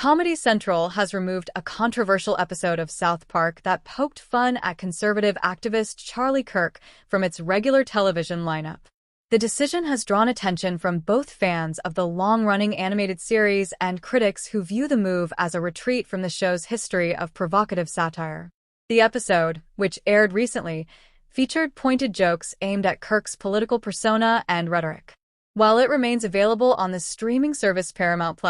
Comedy Central has removed a controversial episode of South Park that poked fun at conservative activist Charlie Kirk from its regular television lineup. The decision has drawn attention from both fans of the long-running animated series and critics who view the move as a retreat from the show's history of provocative satire. The episode, which aired recently, featured pointed jokes aimed at Kirk's political persona and rhetoric. While it remains available on the streaming service Paramount+,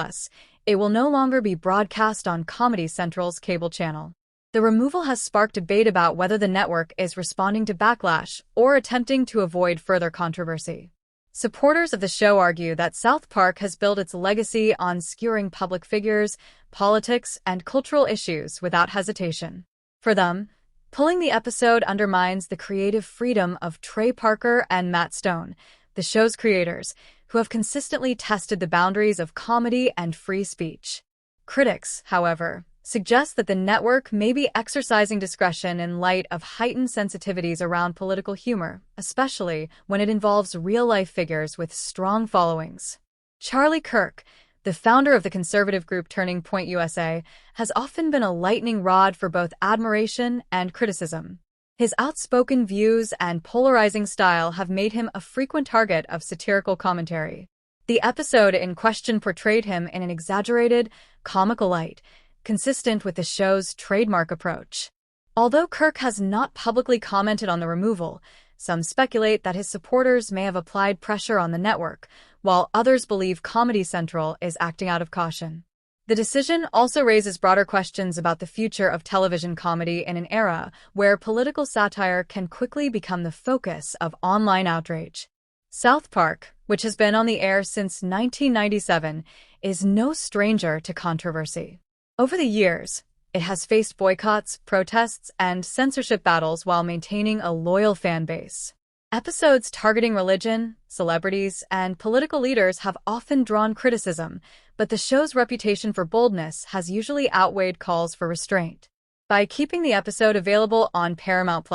it will no longer be broadcast on Comedy Central's cable channel. The removal has sparked debate about whether the network is responding to backlash or attempting to avoid further controversy. Supporters of the show argue that South Park has built its legacy on skewering public figures, politics, and cultural issues without hesitation. For them, pulling the episode undermines the creative freedom of Trey Parker and Matt Stone, the show's creators, who have consistently tested the boundaries of comedy and free speech. Critics, however, suggest that the network may be exercising discretion in light of heightened sensitivities around political humor, especially when it involves real-life figures with strong followings. Charlie Kirk, the founder of the conservative group Turning Point USA, has often been a lightning rod for both admiration and criticism. His outspoken views and polarizing style have made him a frequent target of satirical commentary. The episode in question portrayed him in an exaggerated, comical light, consistent with the show's trademark approach. Although Kirk has not publicly commented on the removal, some speculate that his supporters may have applied pressure on the network, while others believe Comedy Central is acting out of caution. The decision also raises broader questions about the future of television comedy in an era where political satire can quickly become the focus of online outrage. South Park, which has been on the air since 1997, is no stranger to controversy. Over the years, it has faced boycotts, protests, and censorship battles while maintaining a loyal fan base. Episodes targeting religion, celebrities, and political leaders have often drawn criticism, but the show's reputation for boldness has usually outweighed calls for restraint. By keeping the episode available on Paramount+,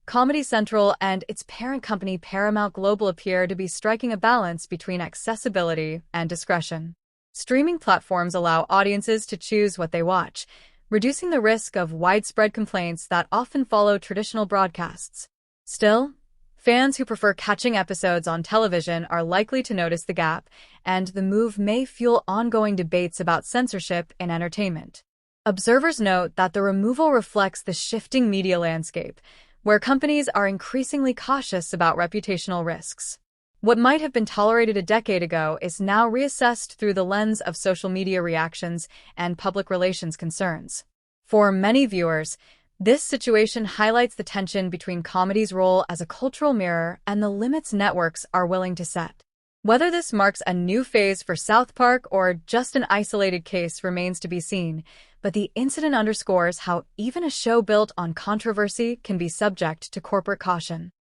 Comedy Central and its parent company Paramount Global appear to be striking a balance between accessibility and discretion. Streaming platforms allow audiences to choose what they watch, reducing the risk of widespread complaints that often follow traditional broadcasts. Still, fans who prefer catching episodes on television are likely to notice the gap, and the move may fuel ongoing debates about censorship in entertainment. Observers note that the removal reflects the shifting media landscape, where companies are increasingly cautious about reputational risks. What might have been tolerated a decade ago is now reassessed through the lens of social media reactions and public relations concerns. For many viewers, this situation highlights the tension between comedy's role as a cultural mirror and the limits networks are willing to set. Whether this marks a new phase for South Park or just an isolated case remains to be seen, but the incident underscores how even a show built on controversy can be subject to corporate caution.